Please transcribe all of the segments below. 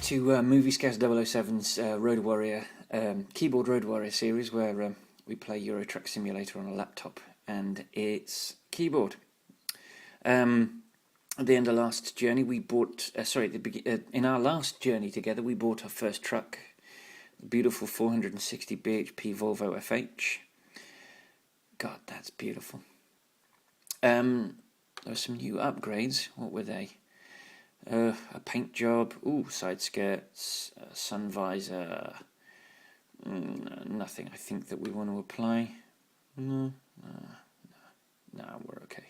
to Movie Scouts 007's Road Warrior, Keyboard Road Warrior series, where we play Euro Truck Simulator on a laptop, and it's keyboard. At the end of last journey, we bought, in our last journey together, we bought our first truck, the beautiful 460 bhp Volvo FH. God, that's beautiful. There were some new upgrades. What were they? A paint job, side skirts, sun visor, nothing I think that we want to apply. No, we're okay.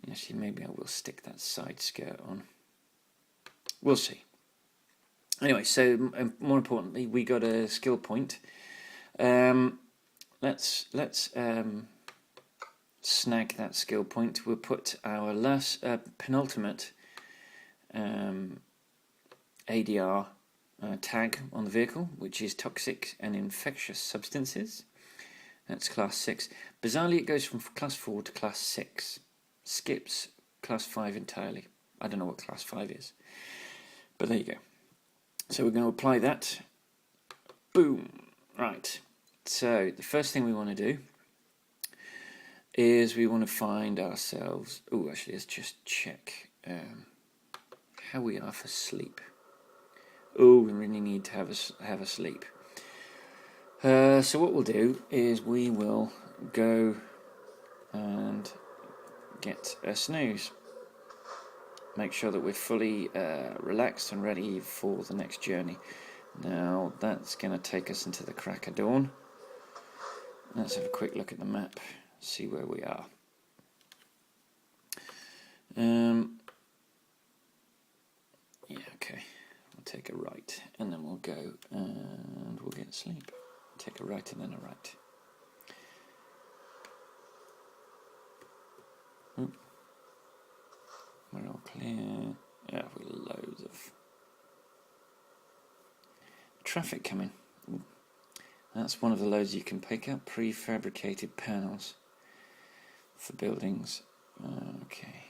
Actually, maybe I will stick that side skirt on. We'll see. Anyway, so more importantly, we got a skill point. Let's snag that skill point. We'll put our last penultimate ADR tag on the vehicle, which is toxic and infectious substances. That's class 6. Bizarrely, it goes from class 4 to class 6. Skips class 5 entirely. I don't know what class 5 is, but there you go. So we're going to apply that. Boom. Right. So the first thing we want to do is we want to find ourselves... actually, let's just check how we are for sleep. We really need to have a sleep. So what we'll do is we will go and get a snooze. Make sure that we're fully relaxed and ready for the next journey. Now, that's going to take us into the crack of dawn. Let's have a quick look at the map. See where we are. Okay. We'll take a right, and then we'll go and we'll get sleep. Take a right and then a right. We're all clear. Yeah, we've loads of traffic coming. That's one of the loads you can pick up. Prefabricated panels for buildings. Okay.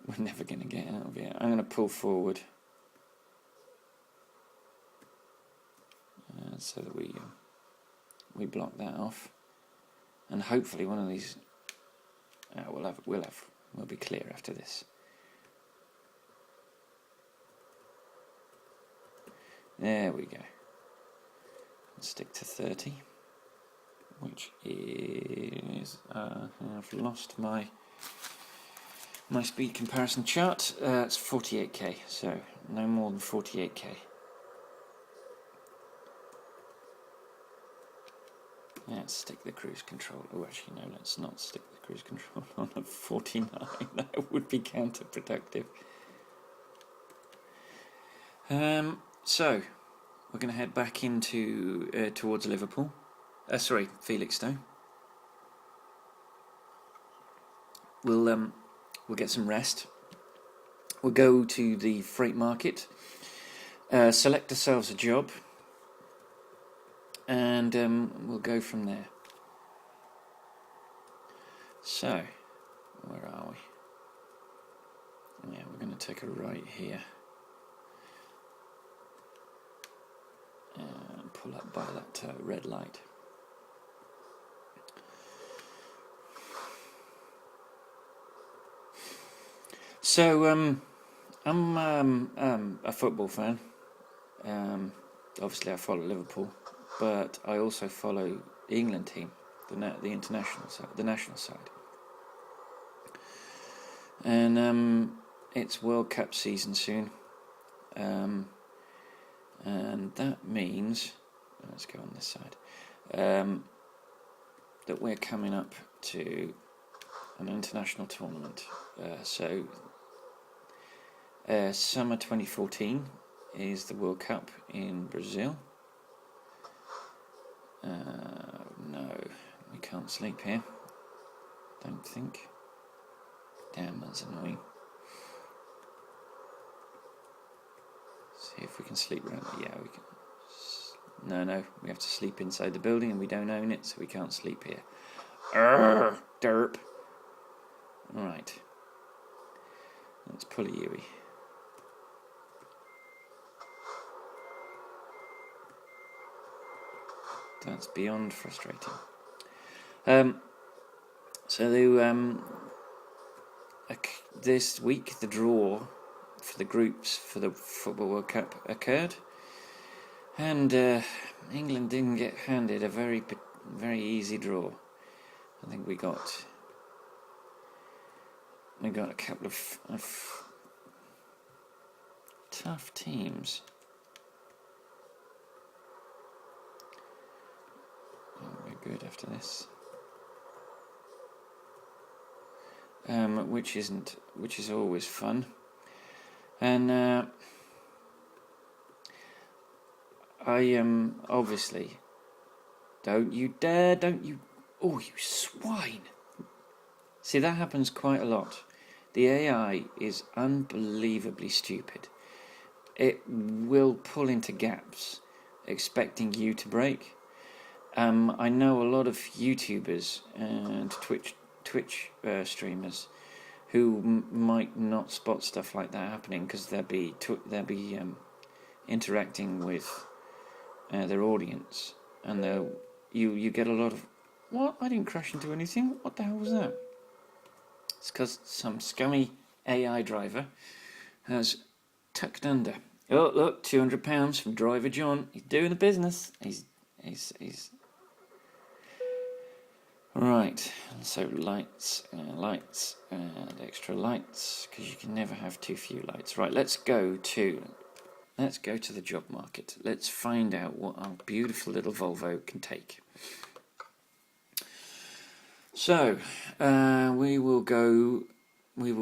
We're never going to get out of here. I'm going to pull forward so that we block that off, and hopefully one of these we'll be clear after this. There we go. Let's stick to 30, which is I've lost my speed comparison chart. It's 48k, so no more than 48k. Let's stick the cruise control. Actually, no, let's not stick the cruise control on at 49. That would be counterproductive. So we're going to head back into towards Liverpool. Felixstowe. We'll get some rest. We'll go to the freight market, select ourselves a job, and we'll go from there. So, where are we? Yeah, we're going to take a right here and pull up by that red light. So, I'm a football fan. Obviously, I follow Liverpool, but I also follow the England team, the international side, the national side. And it's World Cup season soon, and that means, let's go on this side, that we're coming up to an international tournament. Summer 2014 is the World Cup in Brazil. No, we can't sleep here. Don't think. Damn, that's annoying. See if we can sleep around. Yeah, we can. No, we have to sleep inside the building, and we don't own it, so we can't sleep here. Derp. Alright. Let's pull a Yui. That's beyond frustrating. So this week the draw for the groups for the Football World Cup occurred, and England didn't get handed a very easy draw. I think we got a couple of tough teams. We're good after this. Which is always fun, and I obviously don't you, oh, you swine. See, that happens quite a lot. The AI is unbelievably stupid. It will pull into gaps expecting you to break. I know a lot of YouTubers and Twitch streamers who might not spot stuff like that happening because they'll be interacting with their audience, and you get a lot of, what? I didn't crash into anything. What the hell was that? It's because some scummy AI driver has tucked under. Oh, look, £200 from Driver John. He's doing the business. He's right. So lights, and extra lights, because you can never have too few lights. Right, let's go to the job market. Let's find out what our beautiful little Volvo can take. So we will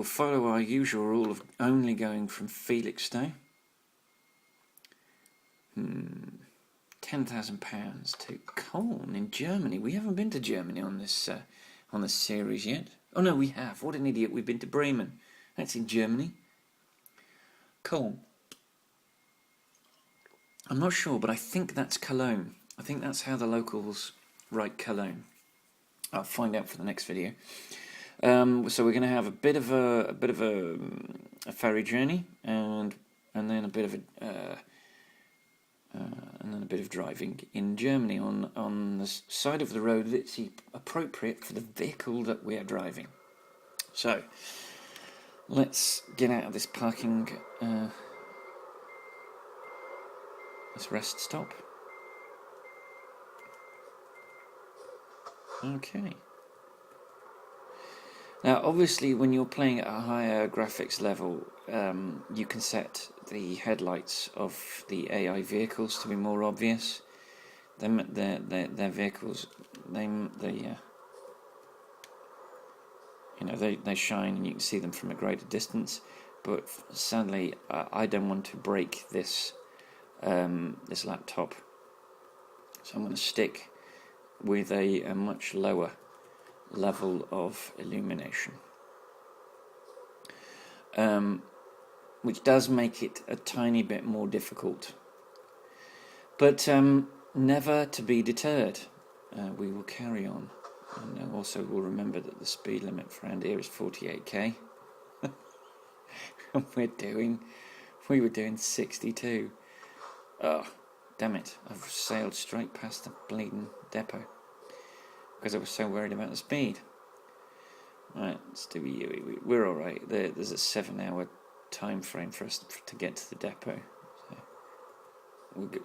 follow our usual rule of only going from Felixstowe. £10,000 to Köln in Germany. We haven't been to Germany on this series yet. Oh no, we have. What an idiot! We've been to Bremen. That's in Germany. Koln. I'm not sure, but I think that's Cologne. I think that's how the locals write Cologne. I'll find out for the next video. So we're going to have a bit of a ferry journey, and then a bit of driving in Germany on the side of the road that's appropriate for the vehicle that we are driving. So let's get out of this parking, this rest stop. Okay. Now, obviously, when you're playing at a higher graphics level, you can set the headlights of the AI vehicles to be more obvious. Their vehicles, they shine and you can see them from a greater distance. But sadly, I don't want to break this laptop, so I'm going to stick with a much lower level of illumination, which does make it a tiny bit more difficult, but never to be deterred. We will carry on, and also we'll remember that the speed limit for around here is 48k. And we were doing 62. Oh, damn it, I've sailed straight past the bleeding depot because I was so worried about the speed. Right, let's do we're alright. There's a 7-hour time frame for us to get to the depot. So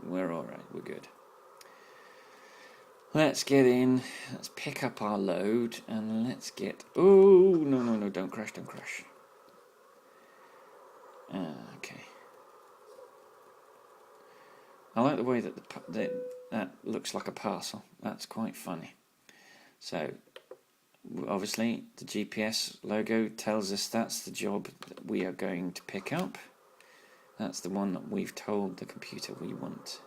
we're alright, we're good. Let's get in, let's pick up our load, and let's get... Oh, no, don't crash. Okay. I like the way that that looks like a parcel. That's quite funny. So, obviously, the GPS logo tells us that's the job that we are going to pick up. That's the one that we've told the computer we want.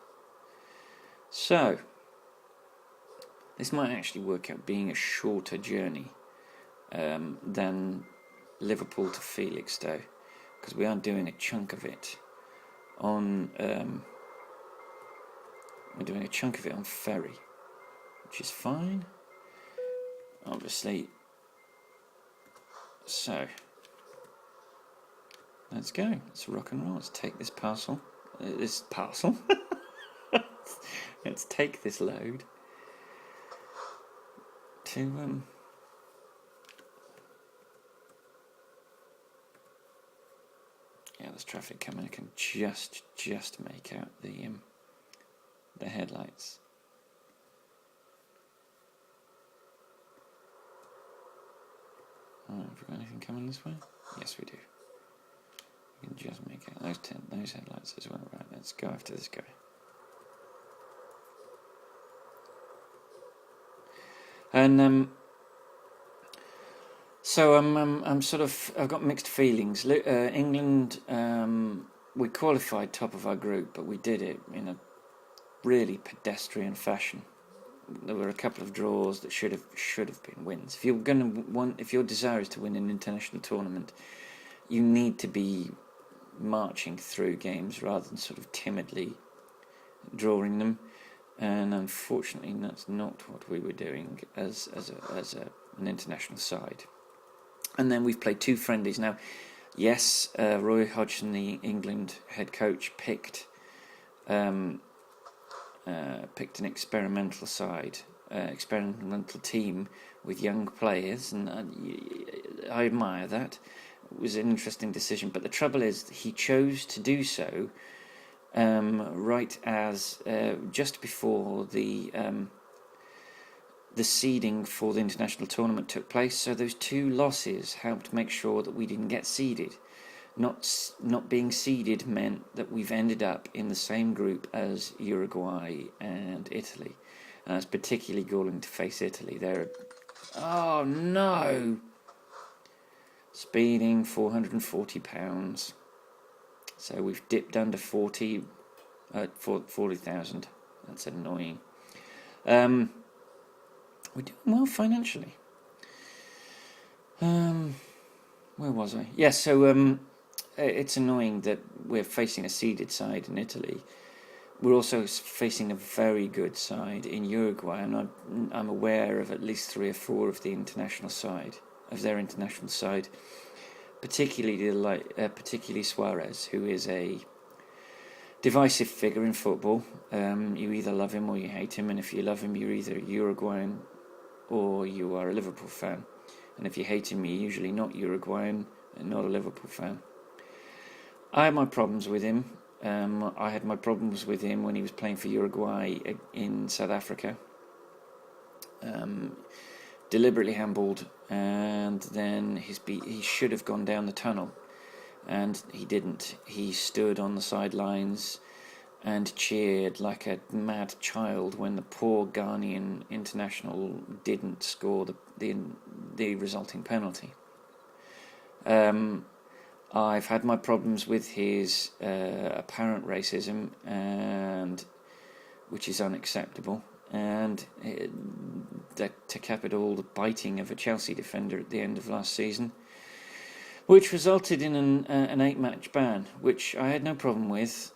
So, this might actually work out being a shorter journey than Liverpool to Felixstowe, because we are doing a chunk of it on... we're doing a chunk of it on ferry, which is fine. Obviously, so let's go. Let's rock and roll. Let's take this parcel. Let's take this load to yeah, there's traffic coming. I can just make out the headlights. Oh, have we got anything coming this way? Yes, we do. We can just make out those headlights as well. Right, let's go after this guy. And so I'm sort of, I've got mixed feelings. England, we qualified top of our group, but we did it in a really pedestrian fashion. There were a couple of draws that should have been wins. If your desire is to win an international tournament, you need to be marching through games rather than sort of timidly drawing them. And unfortunately, that's not what we were doing as an international side. And then we've played 2 friendlies now. Yes, Roy Hodgson, the England head coach, picked an experimental team with young players, and I admire that. It was an interesting decision, but the trouble is he chose to do so right as just before the seeding for the international tournament took place. So those 2 losses helped make sure that we didn't get seeded. Not being seeded meant that we've ended up in the same group as Uruguay and Italy. And it's particularly galling to face Italy. Oh no! Speeding, £440. So we've dipped under 40,000. That's annoying. We're doing well financially. Where was I? Yes, so it's annoying that we're facing a seeded side in Italy. We're also facing a very good side in Uruguay. I'm aware of at least 3 or 4 of their international side, particularly Suarez, who is a divisive figure in football. You either love him or you hate him, and if you love him, you're either Uruguayan or you are a Liverpool fan. And if you hate him, you're usually not Uruguayan and not a Liverpool fan. I have my problems with him. I had my problems with him when he was playing for Uruguay in South Africa. Deliberately handballed, and then he should have gone down the tunnel, and he didn't. He stood on the sidelines and cheered like a mad child when the poor Ghanaian international didn't score the resulting penalty. I've had my problems with his apparent racism, which is unacceptable, and to cap it all, the biting of a Chelsea defender at the end of last season, which resulted in an 8-match ban, which I had no problem with.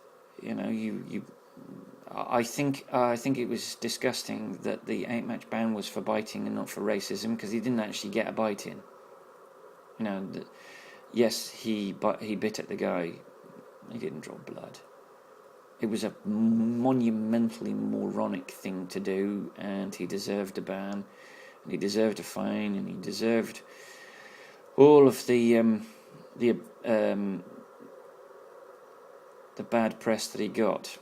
I think it was disgusting that the 8-match ban was for biting and not for racism, because he didn't actually get a bite in. Yes, he bit at the guy. He didn't draw blood. It was a monumentally moronic thing to do, and he deserved a ban, and he deserved a fine, and he deserved all of the bad press that he got.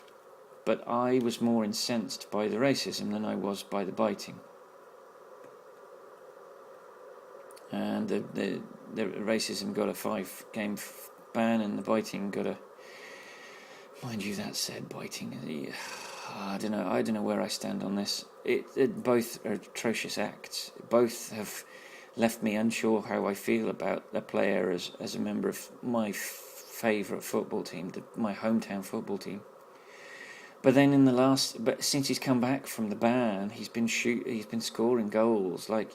But I was more incensed by the racism than I was by the biting. And the racism got a 5-game ban, and the biting got a... Mind you, that said, biting... I don't know where I stand on this. Both are atrocious acts. Both have left me unsure how I feel about the player as a member of my favourite football team, my hometown football team. But then since he's come back from the ban, he's been scoring goals like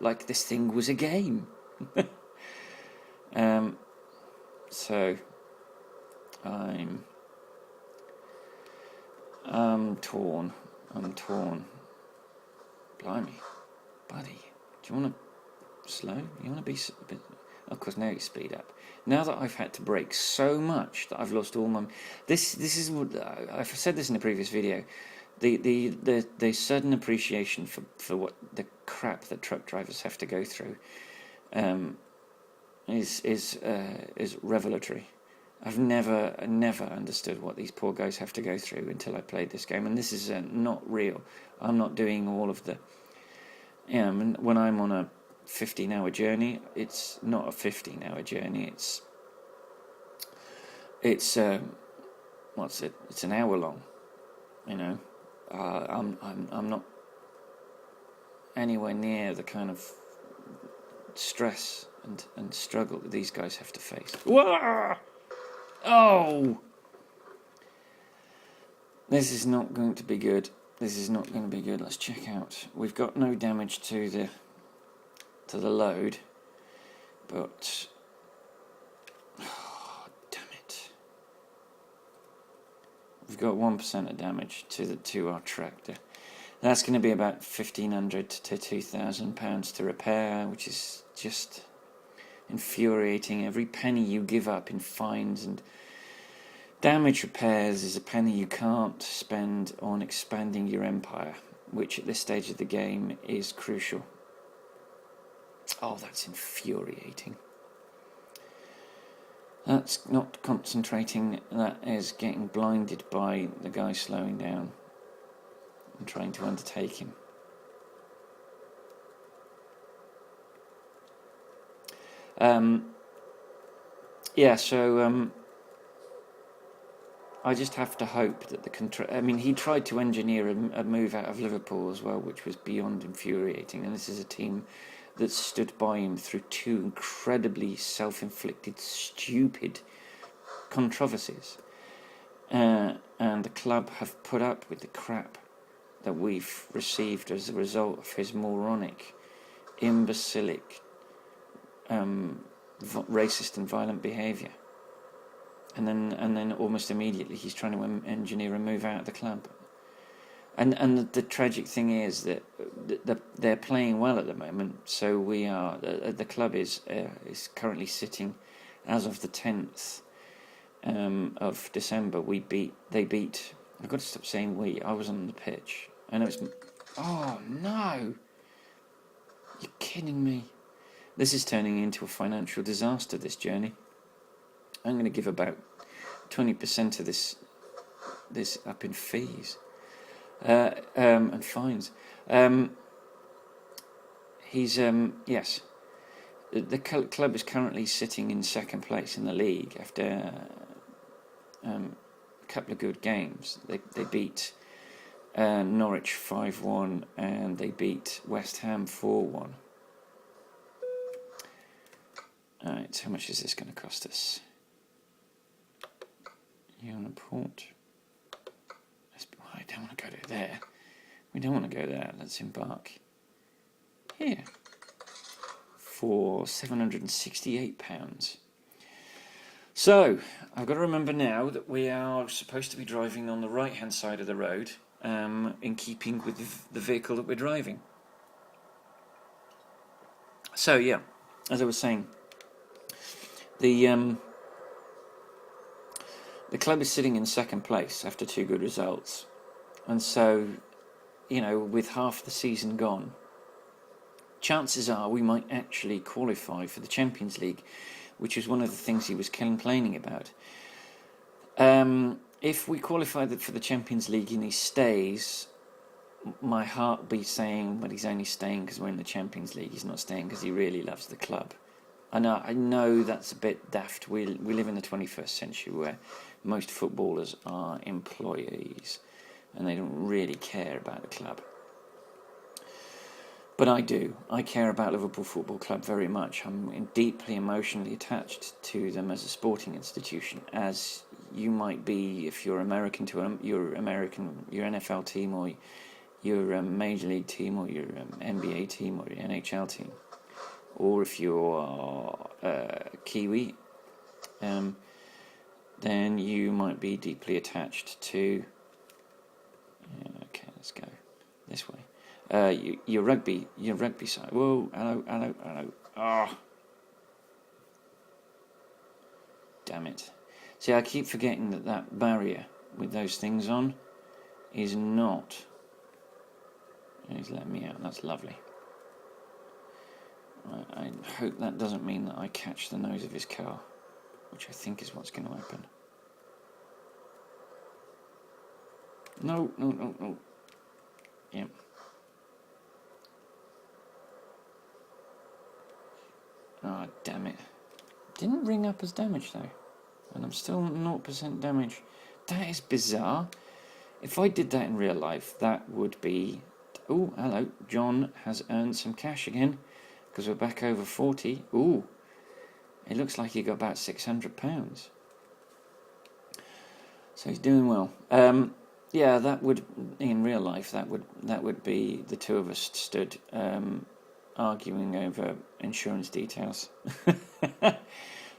like this thing was a game. So I'm torn. Blimey, buddy, do you want to slow? You want to be a bit? Of course, now you speed up. Now that I've had to brake so much that I've lost all my... This is what... I've said this in a previous video. the sudden appreciation for what the crap that truck drivers have to go through is revelatory. I've never understood what these poor guys have to go through until I played this game, and this is not real. I'm not doing all of the. When I'm on a 15-hour journey, it's not a 15-hour journey. It's what's it? It's an hour long. I'm not anywhere near the kind of stress and struggle that these guys have to face. Whoa! Oh! This is not going to be good. Let's check out. We've got no damage to the load, but damn it. We've got 1% of damage to our tractor. That's going to be about £1,500 to £2,000 to repair, which is just infuriating. Every penny you give up in fines and damage repairs is a penny you can't spend on expanding your empire, which at this stage of the game is crucial. Oh, that's infuriating. That's not concentrating, that is getting blinded by the guy slowing down and trying to undertake him. I just have to hope that he tried to engineer a move out of Liverpool as well, which was beyond infuriating. And this is a team that stood by him through two incredibly self-inflicted, stupid controversies. And the club have put up with the crap that we've received as a result of his moronic, imbecilic, racist and violent behaviour. And then almost immediately he's trying to engineer a move out of the club. And the tragic thing is that they're playing well at the moment. So the club is currently sitting, as of the 10th of December. They beat. I've got to stop saying we. I was on the pitch, and it was. Oh no! You're kidding me. This is turning into a financial disaster, this journey. I'm going to give about 20% of this up in fees and fines. Yes. The club is currently sitting in second place in the league after a couple of good games. They beat Norwich 5-1 and they beat West Ham 4-1. Alright, how much is this going to cost us? You on a port? I don't want to go to there. We don't want to go there. Let's embark here for £768. So, I've got to remember now that we are supposed to be driving on the right-hand side of the road, in keeping with the vehicle that we're driving. So, yeah, as I was saying, the club is sitting in second place after two good results. And so, with half the season gone, chances are we might actually qualify for the Champions League, which is one of the things he was complaining about. If we qualify for the Champions League and he stays, my heart will be saying, well, he's only staying because we're in the Champions League. He's not staying because he really loves the club. I know that's a bit daft. We live in the 21st century where most footballers are employees and they don't really care about the club. But I do. I care about Liverpool Football Club very much. I'm deeply emotionally attached to them as a sporting institution, as you might be if you're American to your NFL team, or your Major League team, or your NBA team, or your NHL team, or if you're Kiwi, then you might be deeply attached to. Okay, let's go this way. Your rugby side. Whoa, hello. Oh, damn it. See, I keep forgetting that barrier with those things on is not. He's letting me out. That's lovely. I hope that doesn't mean that I catch the nose of his car, which I think is what's going to happen. No. Yep. Ah, damn it. Didn't ring up as damage though. And I'm still 0% damage. That is bizarre. If I did that in real life, that would be... Oh, hello. John has earned some cash again, because we're back over 40. Ooh. It looks like he got about £600. So he's doing well. Yeah, that would, in real life, that would be the two of us stood arguing over insurance details.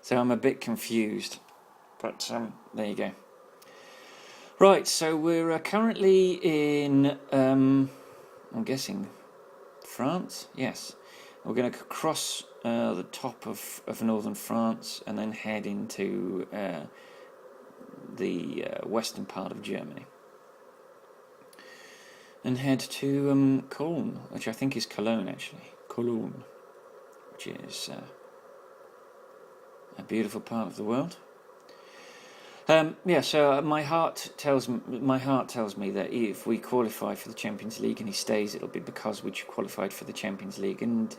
So I'm a bit confused, but there you go. Right, so we're currently in, I'm guessing, France? Yes. We're going to cross the top of northern France and then head into the western part of Germany. And head to Koln, which I think is Cologne actually. Cologne, which is a beautiful part of the world. Yeah, so my heart tells me that if we qualify for the Champions League and he stays, it'll be because we qualified for the Champions League. And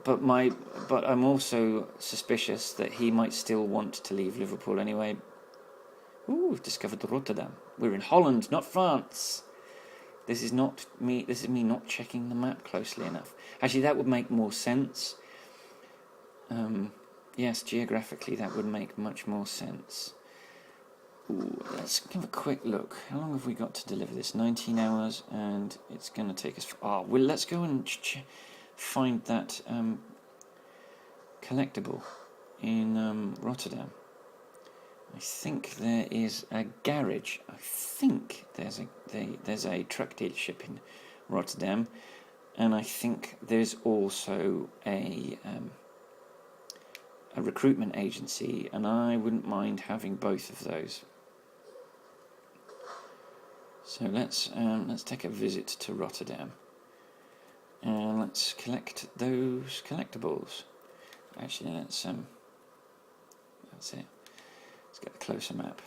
but I'm also suspicious that he might still want to leave Liverpool anyway. Ooh, we've discovered Rotterdam. We're in Holland, not France. This is me not checking the map closely enough. Actually, that would make more sense. Yes, geographically that would make much more sense. Ooh, let's have a quick look. How long have we got to deliver this? 19 hours, and it's going to take us... well, let's go and find that collectible in Rotterdam. I think there is a garage. I think there's a truck dealership in Rotterdam, and I think there's also a recruitment agency, and I wouldn't mind having both of those. So let's take a visit to Rotterdam, and let's collect those collectibles. Actually, that's it. Let's get a closer map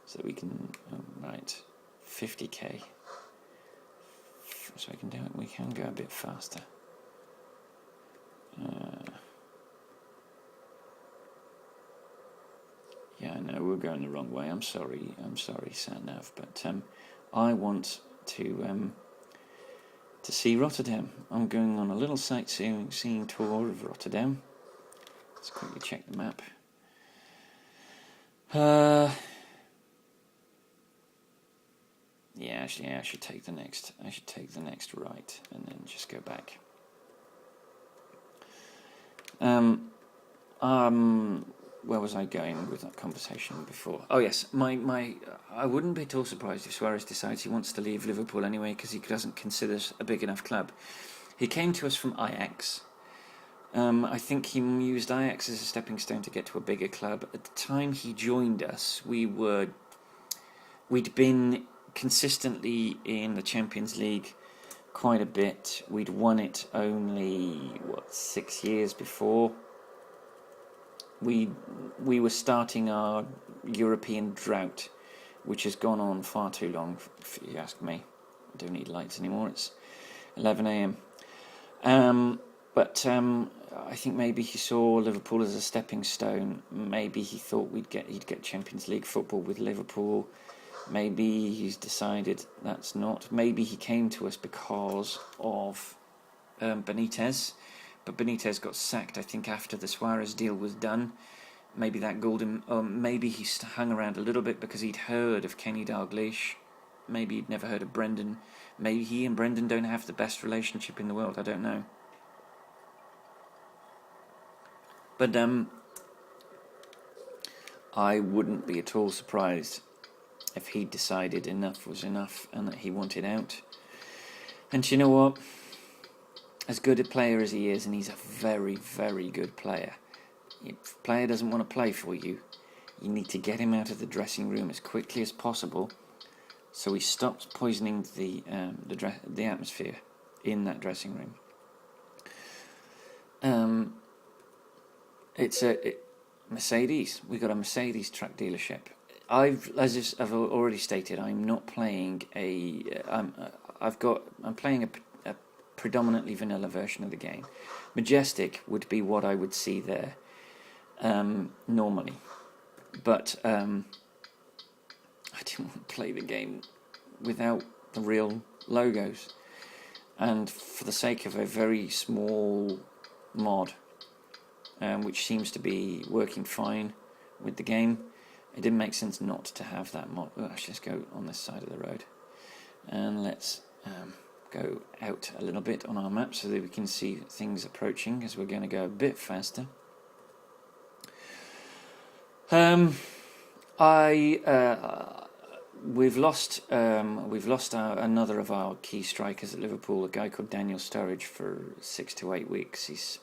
so that we can right 50k. So we can go a bit faster. Yeah, I know we're going the wrong way. I'm sorry, Sat-Nav, but I want to see Rotterdam. I'm going on a little sightseeing tour of Rotterdam. Let's quickly check the map. Yeah, actually, I should take the next right and then just go back. Where was I going with that conversation before? Oh yes, I wouldn't be at all surprised if Suarez decides he wants to leave Liverpool anyway because he doesn't consider us a big enough club. He came to us from Ajax. I think he used Ajax as a stepping stone to get to a bigger club. At the time he joined us, we'd been consistently in the Champions League quite a bit. We'd won it only 6 years before. We were starting our European drought, which has gone on far too long, if you ask me. I don't need lights anymore. It's 11 a.m. But I think maybe he saw Liverpool as a stepping stone. Maybe he thought he'd get Champions League football with Liverpool. Maybe he's decided that's not. Maybe he came to us because of Benitez. But Benitez got sacked, I think, after the Suarez deal was done. Maybe that golden... maybe he hung around a little bit because he'd heard of Kenny Dalglish. Maybe he'd never heard of Brendan. Maybe he and Brendan don't have the best relationship in the world. I don't know. But I wouldn't be at all surprised if he decided enough was enough and that he wanted out. And you know what? As good a player as he is, and he's a very, very good player, if a player doesn't want to play for you, You need to get him out of the dressing room as quickly as possible, so he stops poisoning the atmosphere in that dressing room. It's Mercedes. We've got a Mercedes truck dealership. As I've already stated, I'm not playing I'm playing a predominantly vanilla version of the game. Majestic would be what I would see there normally, but I didn't want to play the game without the real logos, and for the sake of a very small mod, which seems to be working fine with the game, it didn't make sense not to have that mod. Oh, actually, let's go on this side of the road, and let's go out a little bit on our map so that we can see things approaching, as we're going to go a bit faster. We've lost another of our key strikers at Liverpool, a guy called Daniel Sturridge, for 6 to 8 weeks. He's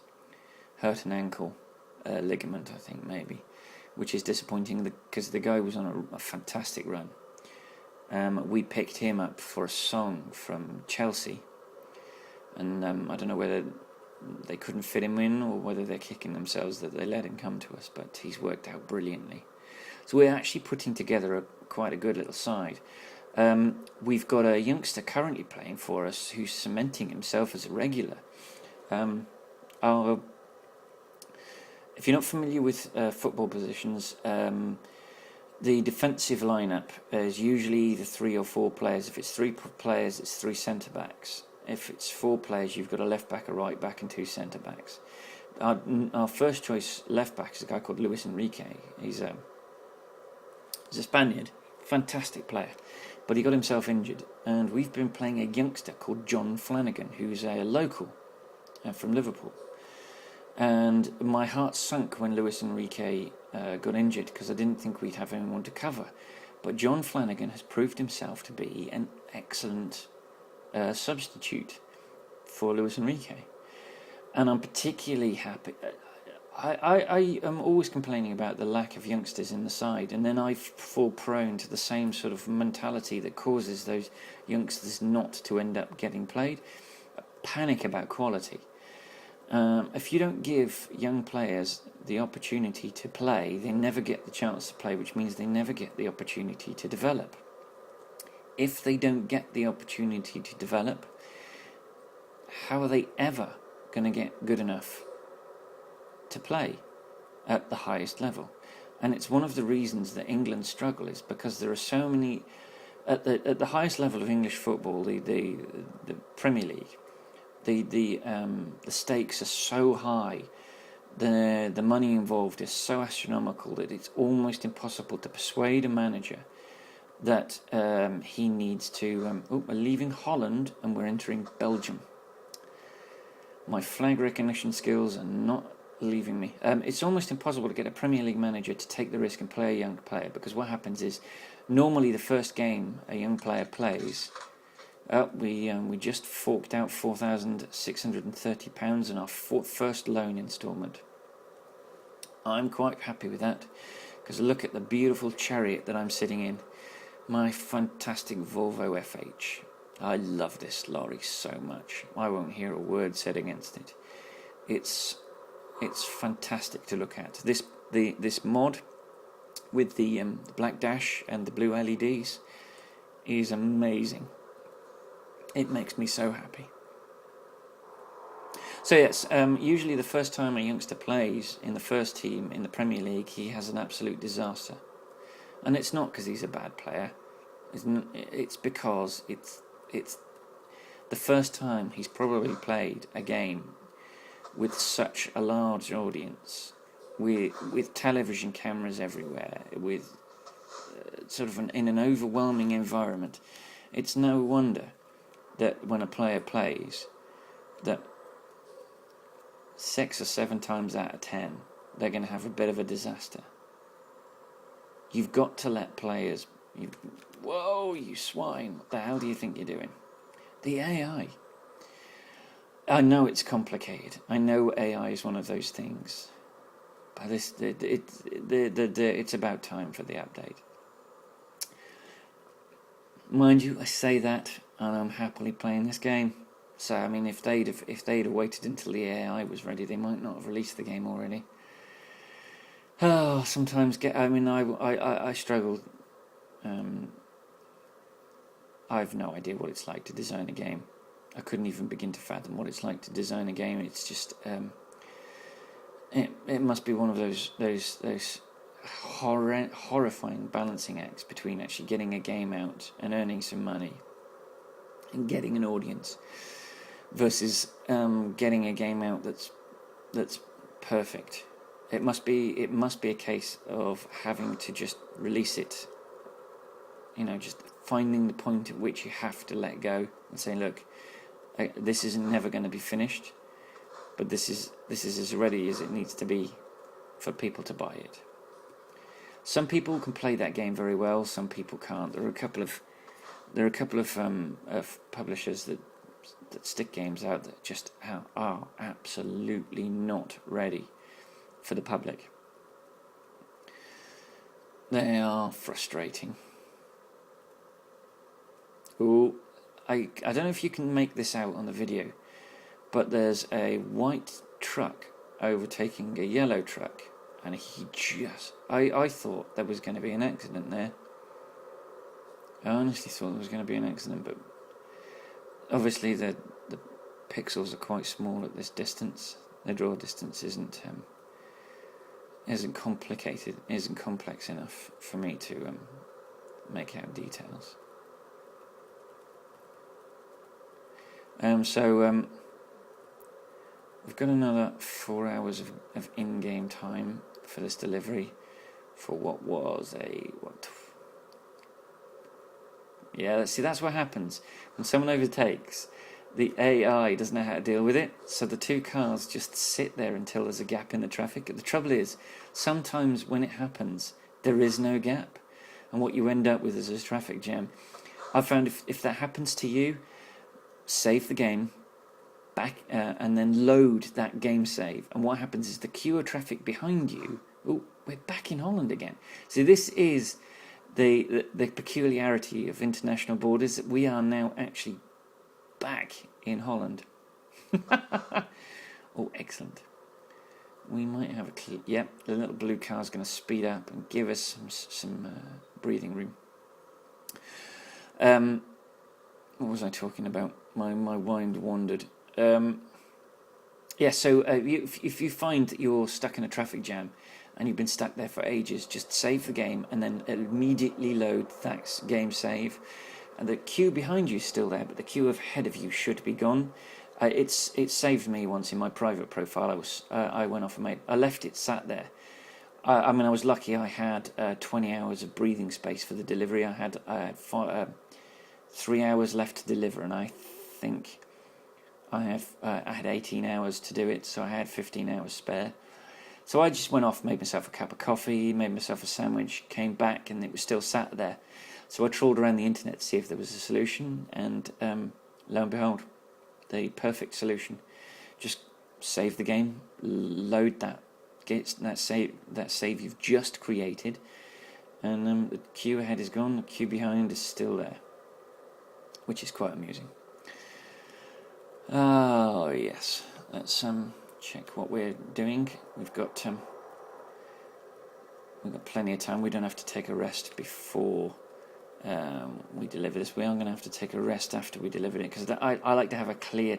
hurt an ankle ligament, I think, maybe, which is disappointing because the guy was on a fantastic run. We picked him up for a song from Chelsea, and I don't know whether they couldn't fit him in or whether they're kicking themselves that they let him come to us, but he's worked out brilliantly. So we're actually putting together quite a good little side. We've got a youngster currently playing for us who's cementing himself as a regular. If you're not familiar with football positions, the defensive lineup is usually the 3 or 4 players. If it's 3 players, it's 3 centre-backs. If it's 4 players, you've got a left-back, a right-back, and 2 centre-backs. Our first choice left-back is a guy called Luis Enrique. He's a Spaniard, fantastic player, but he got himself injured, and we've been playing a youngster called John Flanagan, who's a local from Liverpool. And my heart sunk when Luis Enrique got injured, because I didn't think we'd have anyone to cover. But John Flanagan has proved himself to be an excellent substitute for Luis Enrique, and I'm particularly happy. I am always complaining about the lack of youngsters in the side, and then I fall prone to the same sort of mentality that causes those youngsters not to end up getting played. Panic about quality. If you don't give young players the opportunity to play, they never get the chance to play, which means they never get the opportunity to develop. If they don't get the opportunity to develop, how are they ever going to get good enough to play at the highest level? And it's one of the reasons that England struggle, is because there are so many at the highest level of English football, the Premier League. The stakes are so high, the money involved is so astronomical that it's almost impossible to persuade a manager that he needs to. We're leaving Holland and we're entering Belgium. My flag recognition skills are not leaving me. It's almost impossible to get a Premier League manager to take the risk and play a young player, because what happens is, normally the first game a young player plays, we just forked out £4,630 in our first loan instalment. I'm quite happy with that, because look at the beautiful chariot that I'm sitting in, my fantastic Volvo FH. I love this lorry so much. I won't hear a word said against it. It's fantastic to look at. This mod with the black dash and the blue LEDs is amazing. It makes me so happy. So yes, usually the first time a youngster plays in the first team in the Premier League, he has an absolute disaster. And it's not because he's a bad player. It's because it's the first time he's probably played a game with such a large audience, with television cameras everywhere, with sort of in an overwhelming environment. It's no wonder that when a player plays, that 6 or 7 times out of 10, they're going to have a bit of a disaster. You've got to let players... Whoa, you swine. What the hell do you think you're doing? The AI. I know it's complicated. I know AI is one of those things. But it's about time for the update. Mind you, I say that, and I'm happily playing this game. So I mean, if they'd have waited until the AI was ready, they might not have released the game already. Oh, sometimes I struggle. I have no idea what it's like to design a game. I couldn't even begin to fathom what it's like to design a game. It's just it must be one of those horrifying balancing acts between actually getting a game out and earning some money and getting an audience versus getting a game out that's perfect. It must be a case of having to just release it. Just finding the point at which you have to let go and say, look, this is never going to be finished, but this is as ready as it needs to be for people to buy it. Some people can play that game very well. Some people can't. There are a couple of publishers that stick games out that just are absolutely not ready for the public. They are frustrating. Oh, I don't know if you can make this out on the video, but there's a white truck overtaking a yellow truck, and I thought there was going to be an accident there. I honestly thought there was going to be an accident, but obviously the pixels are quite small at this distance. The draw distance isn't complicated, isn't complex enough for me to make out details. We've got another 4 hours of in-game time for this delivery for what was Yeah, see, that's what happens when someone overtakes. The AI doesn't know how to deal with it, so the two cars just sit there until there's a gap in the traffic. The trouble is, sometimes when it happens, there is no gap, and what you end up with is a traffic jam. I've found if that happens to you, save the game, back, and then load that game save. And what happens is the queue of traffic behind you. Oh, we're back in Holland again. So this is the peculiarity of international borders, that we are now actually back in Holland. Oh, excellent. We might have yep, the little blue car is going to speed up and give us some breathing room. What was I talking about? My mind wandered. So if you find that you're stuck in a traffic jam and you've been stuck there for ages, just save the game and then immediately load that game save. And the queue behind you is still there, but the queue ahead of you should be gone. It saved me once in my private profile. I went off and I left it sat there. I was lucky. I had 20 hours of breathing space for the delivery. I had 3 hours left to deliver, and I think I had 18 hours to do it, so I had 15 hours spare. So I just went off, made myself a cup of coffee, made myself a sandwich, came back, and it was still sat there. So I trawled around the internet to see if there was a solution, and lo and behold, the perfect solution. Just save the game, load that save you've just created, and the queue ahead is gone, the queue behind is still there, which is quite amusing. Oh yes, let's check what we're doing. We've got plenty of time. We don't have to take a rest before we deliver this. We are going to have to take a rest after we deliver it, because I like to have a clear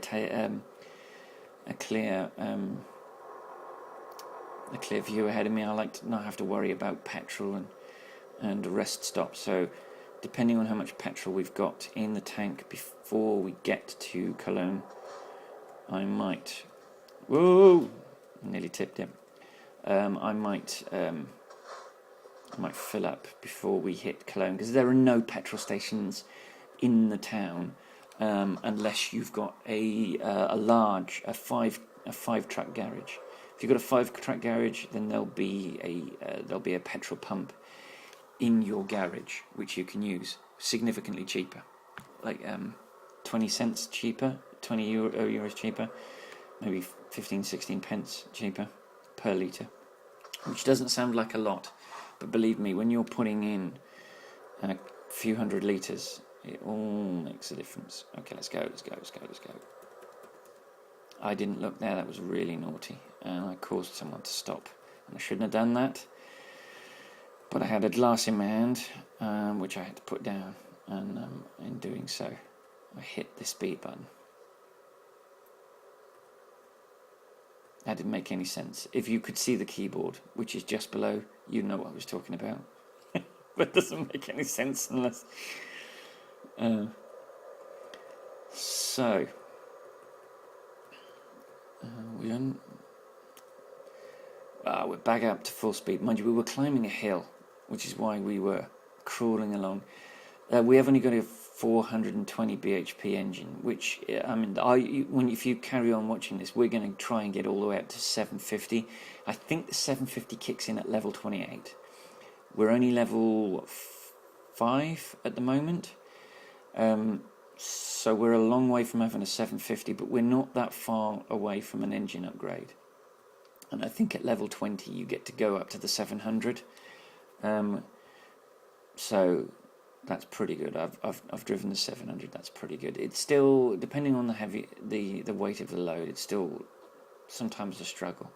view ahead of me. I like to not have to worry about petrol and rest stops. So depending on how much petrol we've got in the tank before we get to Cologne, I might... Whoa! Nearly tipped it. I might fill up before we hit Cologne, because there are no petrol stations in the town unless you've got a large five truck garage. If you've got a 5-truck garage, then there'll be a petrol pump in your garage which you can use significantly cheaper, like 20 cents cheaper, 20 euros cheaper, maybe 15-16 pence cheaper per litre. which doesn't sound like a lot, but believe me, when you're putting in a few hundred litres, it all makes a difference. Okay, let's go. I didn't look there, that was really naughty, and I caused someone to stop, and I shouldn't have done that, but I had a glass in my hand, which I had to put down, and in doing so, I hit the speed button. That didn't make any sense. If you could see the keyboard, which is just below, you'd know what I was talking about. But it doesn't make any sense unless... we're back up to full speed. Mind you, we were climbing a hill, which is why we were crawling along. We have only got a 420 bhp engine, which, if you carry on watching this, we're going to try and get all the way up to 750. I think the 750 kicks in at level 28. We're only level 5 at the moment, so we're a long way from having a 750, but we're not that far away from an engine upgrade. And I think at level 20 you get to go up to the 700. So that's pretty good. I've driven the 700. That's pretty good. It's still, depending on the weight of the load, it's still sometimes a struggle.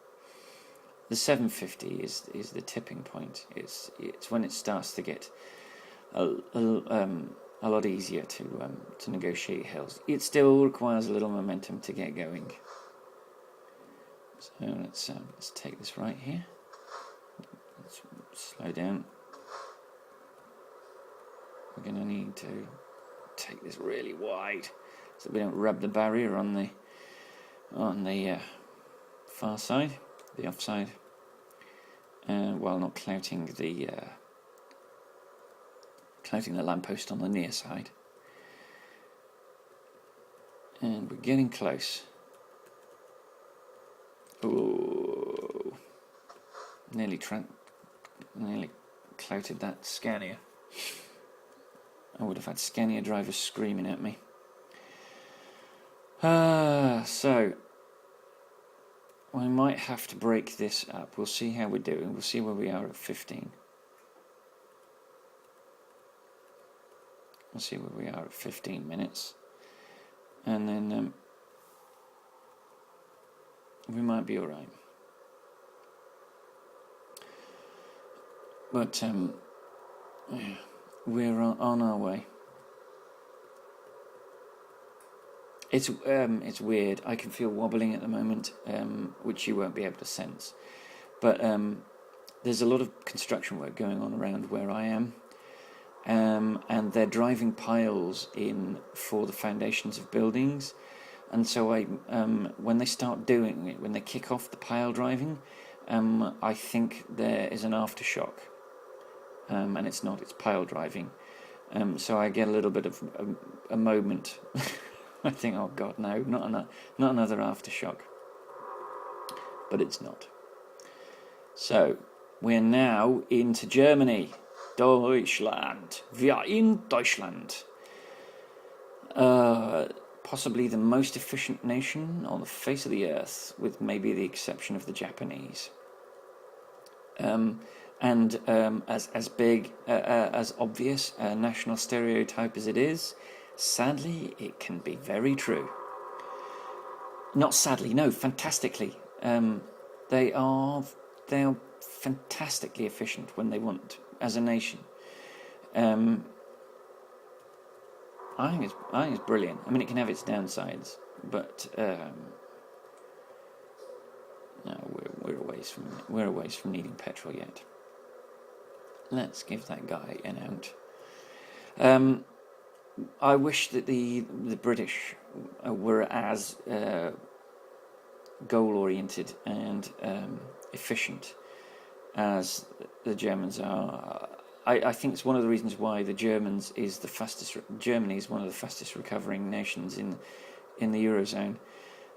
The 750 is the tipping point. It's when it starts to get a lot easier to negotiate hills. It still requires a little momentum to get going. So let's take this right here. Let's slow down. We're going to need to take this really wide so we don't rub the barrier on the far side, the offside, while not clouting the lamppost on the near side. And we're getting close. Ooh, nearly clouted that Scania. I would have had Scania drivers screaming at me. So we might have to break this up. We'll see how we're doing. We'll see where we are at 15. We'll see where we are at 15 minutes. And then we might be alright. But yeah, we're on our way. It's weird. I can feel wobbling at the moment, which you won't be able to sense. But there's a lot of construction work going on around where I am. And they're driving piles in for the foundations of buildings, and so when they start doing it, when they kick off the pile driving, I think there is an aftershock, and it's not, it's pile driving, so I get a little bit of a moment. I think, oh God, no, not another aftershock, but it's not. So we're now into Germany. Deutschland. Wir in Deutschland. Possibly the most efficient nation on the face of the earth, with maybe the exception of the Japanese. As big, as obvious a national stereotype as it is, sadly, it can be very true. Not sadly, no, fantastically. They are fantastically efficient when they want. As a nation, I think it's brilliant. I mean, it can have its downsides, but no, we're a ways from needing petrol yet. Let's give that guy an out. I wish that the British were as goal-oriented and efficient as the Germans are. I think it's one of the reasons why Germany is one of the fastest recovering nations in the Eurozone.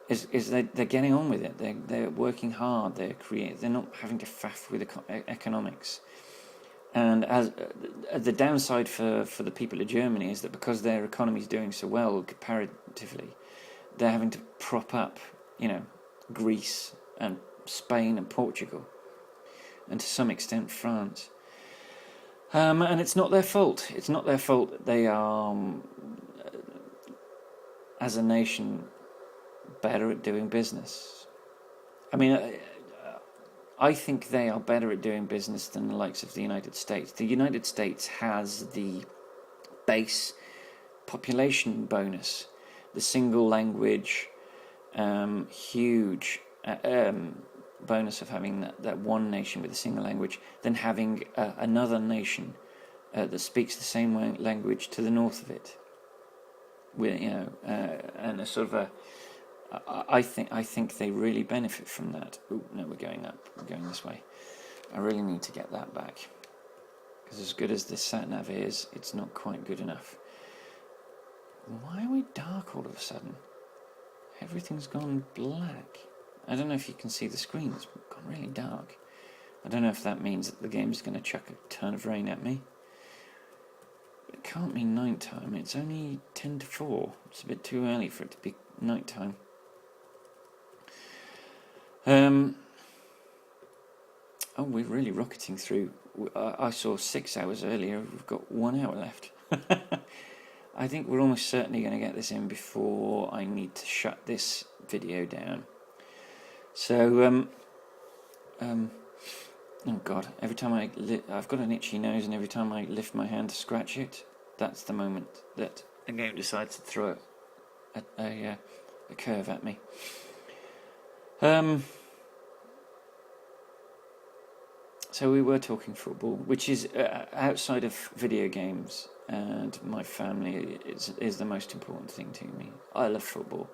Is they're getting on with it. They're working hard. They're not having to faff with economics. And as the downside for the people of Germany is that because their economy is doing so well comparatively, they're having to prop up, Greece and Spain and Portugal. and to some extent France. And it's not their fault. It's not their fault. They are, as a nation, better at doing business. I mean, I think they are better at doing business than the likes of the United States. The United States has the base population bonus, the single language, huge bonus of having that one nation with a single language, than having another nation that speaks the same language to the north of it. With and a sort of a, I think they really benefit from that. Oh no, we're going up. We're going this way. I really need to get that back, because as good as this sat nav is, it's not quite good enough. Why are we dark all of a sudden? Everything's gone black. I don't know if you can see the screen. It's gone really dark. I don't know if that means that the game's going to chuck a ton of rain at me. It can't mean night time. It's only 10 to 4. It's a bit too early for it to be night time. Oh, we're really rocketing through. I saw 6 hours earlier. We've got 1 hour left. I think we're almost certainly going to get this in before I need to shut this video down. So, oh God, every time I've got an itchy nose, and every time I lift my hand to scratch it, that's the moment that the game decides to throw a curve at me. So we were talking football, which is outside of video games and my family is the most important thing to me. I love football.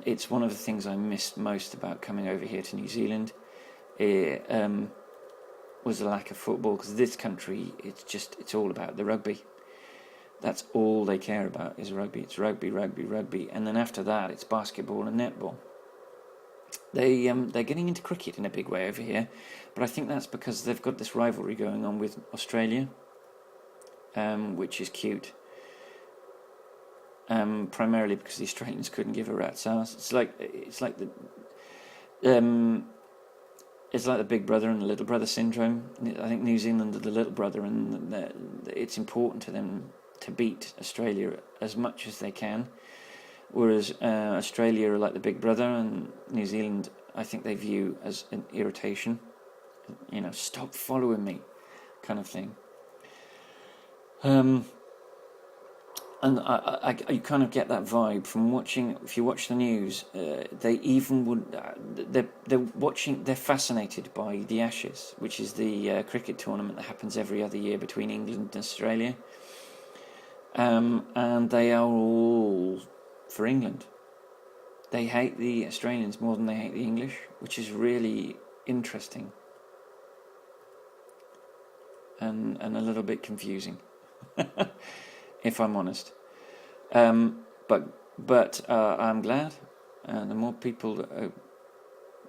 It's one of the things I missed most about coming over here to New Zealand. It was the lack of football, because this country, it's all about the rugby. That's all they care about is rugby. It's rugby, rugby, rugby, and then after that, it's basketball and netball. They're getting into cricket in a big way over here, but I think that's because they've got this rivalry going on with Australia, which is cute. Primarily because the Australians couldn't give a rat's ass. It's like the big brother and the little brother syndrome. I think New Zealand are the little brother, and it's important to them to beat Australia as much as they can. Whereas Australia are like the big brother, and New Zealand, I think they view as an irritation. Stop following me, kind of thing. And you kind of get that vibe from watching. If you watch the news, they even would. They're fascinated by the Ashes, which is the cricket tournament that happens every other year between England and Australia. And they are all for England. They hate the Australians more than they hate the English, which is really interesting and a little bit confusing. If I'm honest, but I'm glad. The more people that are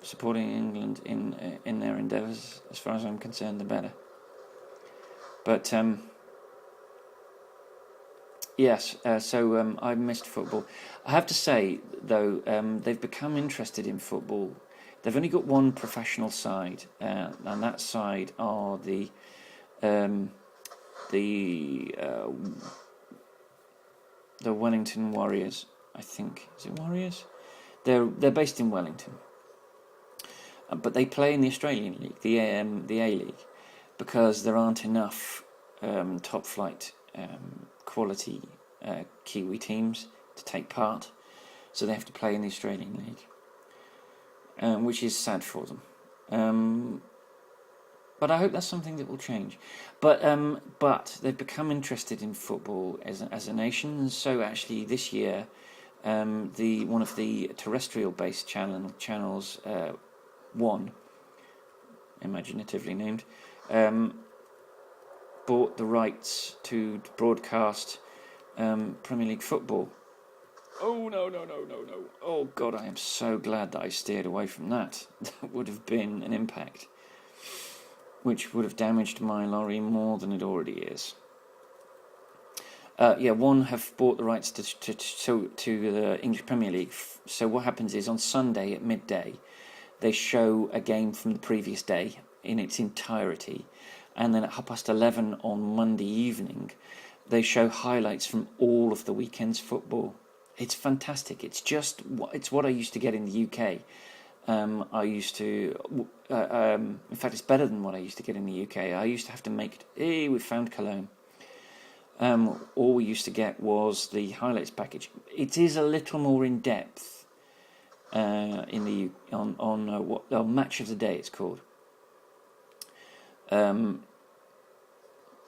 supporting England in their endeavours, as far as I'm concerned, the better. But yes, so I missed football. I have to say, though, they've become interested in football. They've only got one professional side, and that side are the Wellington Warriors, I think. Is it Warriors? They're based in Wellington, but they play in the Australian League, the A-League, because there aren't enough top flight quality Kiwi teams to take part, so they have to play in the Australian League, which is sad for them. But I hope that's something that will change. But they've become interested in football as a nation. And so actually this year, one of the terrestrial-based channels, One, imaginatively named, bought the rights to broadcast Premier League football. Oh, no. Oh, God, I am so glad that I steered away from that. That would have been an impact, which would have damaged my lorry more than it already is. One have bought the rights to the English Premier League. So what happens is on Sunday at midday, they show a game from the previous day in its entirety, and then at 11:30 on Monday evening, they show highlights from all of the weekend's football. It's fantastic. It's what I used to get in the UK. In fact, it's better than what I used to get in the UK. I used to have to make, hey, we found Cologne. All we used to get was the highlights package. It is a little more in depth on Match of the Day, it's called.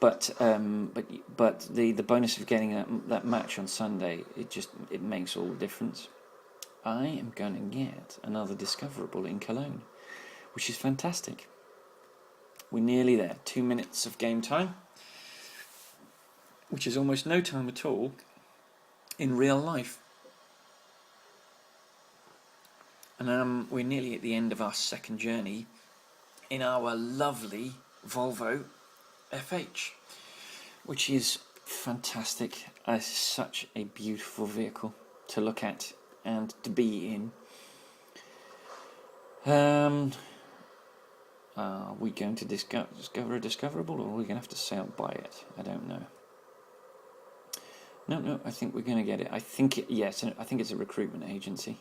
But the bonus of getting that match on Sunday, it makes all the difference. I am going to get another discoverable in Cologne, which is fantastic. We're nearly there. 2 minutes of game time, which is almost no time at all in real life. And we're nearly at the end of our second journey in our lovely Volvo FH, which is fantastic. It's such a beautiful vehicle to look at and to be in. Are we going to discover a discoverable, or are we going to have to sail by it? I don't know. No, I think we're going to get it. I think it's a recruitment agency.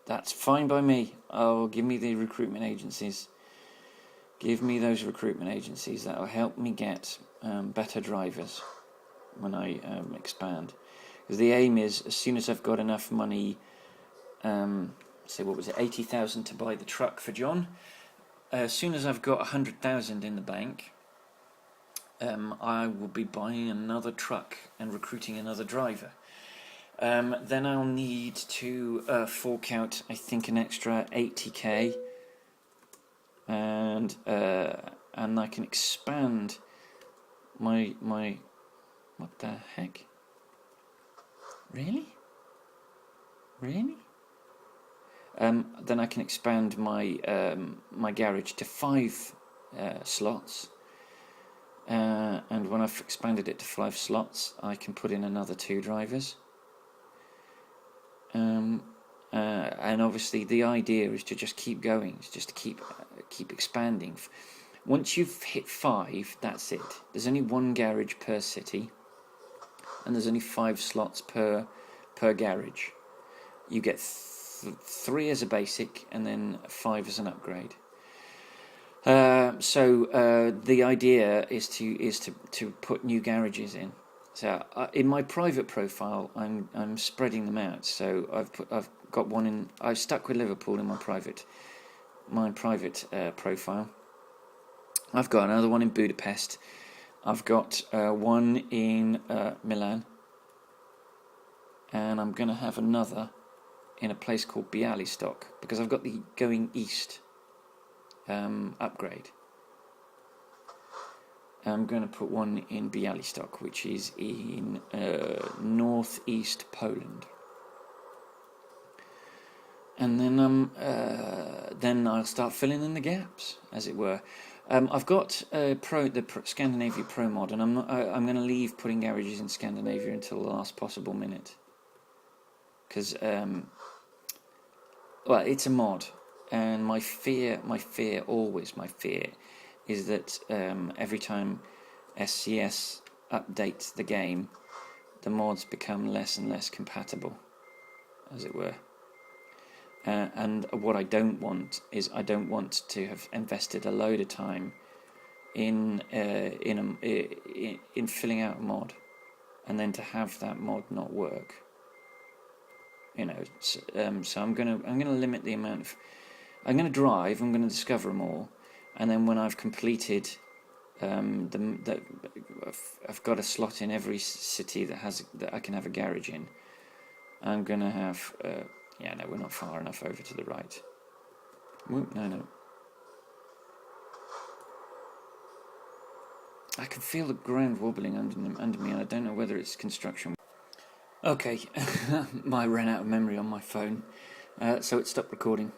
That's fine by me. Oh, give me the recruitment agencies. Give me those recruitment agencies. That will help me get better drivers when I expand. Because the aim is, as soon as I've got enough money, say what was it, 80,000 to buy the truck for John. As soon as I've got 100,000 in the bank, I will be buying another truck and recruiting another driver. Then I'll need to fork out, I think, an extra 80k, and I can expand my what the heck? Really? Then I can expand my garage to 5 slots, and when I've expanded it to 5 slots, I can put in another 2 drivers. And obviously the idea is to just keep going, it's just to keep expanding. Once you've hit 5, that's it. There's only 1 garage per city, and there's only 5 slots per garage. You get 3 as a basic, and then 5 as an upgrade. So the idea is to put new garages in. So in my private profile, I'm spreading them out. So I've got one in. I've stuck with Liverpool in my private profile. I've got another one in Budapest. I've got one in Milan, and I'm going to have another in a place called Bialystok, because I've got the going east upgrade. I'm going to put one in Bialystok, which is in northeast Poland, and then I'll start filling in the gaps, as it were. I've got the Scandinavia ProMod, and I'm going to leave putting garages in Scandinavia until the last possible minute, because it's a mod, and my fear is that every time SCS updates the game, the mods become less and less compatible, as it were. And what I don't want is, I don't want to have invested a load of time in filling out a mod, and then to have that mod not work. So I'm gonna limit the amount of. I'm gonna drive. I'm gonna discover them all, and then when I've completed, I've got a slot in every city that I can have a garage in. I'm gonna have. No, we're not far enough over to the right. No. I can feel the ground wobbling under me, and I don't know whether it's construction. Okay, I ran out of memory on my phone, so it stopped recording.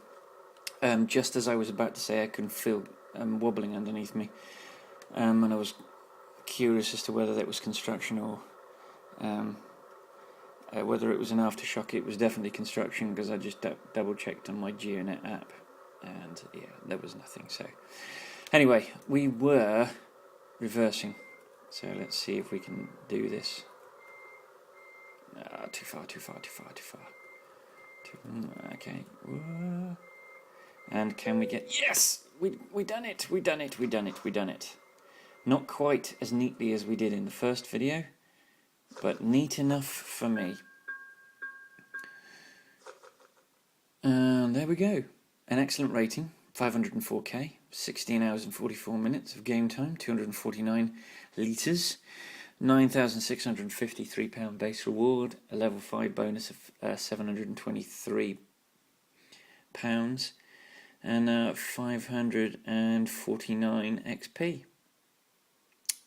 Just as I was about to say, I could feel wobbling underneath me, and I was curious as to whether that was construction or whether it was an aftershock. It was definitely construction, because I just double checked on my GeoNet app, and there was nothing. So Anyway, we were reversing. So let's see if we can do this. Too far. Okay. Whoa. And can we get... Yes! We done it. Not quite as neatly as we did in the first video, but neat enough for me. And there we go. An excellent rating, 504k, 16 hours and 44 minutes of game time, 249 litres, £9,653 base reward, a level 5 bonus of £723, and 549 XP.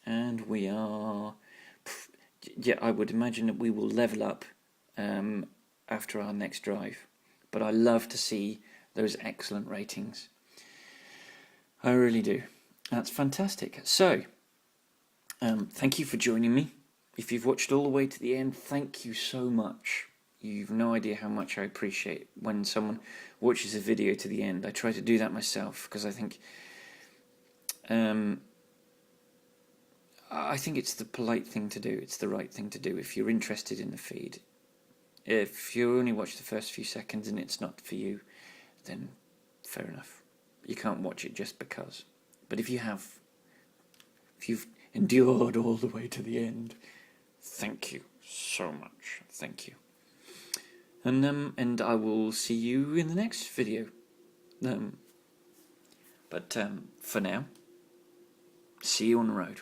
And we are... Yeah, I would imagine that we will level up after our next drive. But I love to see those excellent ratings. I really do. That's fantastic. So, thank you for joining me. If you've watched all the way to the end, thank you so much. You've no idea how much I appreciate when someone watches a video to the end. I try to do that myself because I think it's the polite thing to do. It's the right thing to do if you're interested in the feed. If you only watch the first few seconds and it's not for you, then fair enough. You can't watch it just because. But if you've endured all the way to the end, thank you so much. Thank you. And I will see you in the next video. But for now, see you on the road.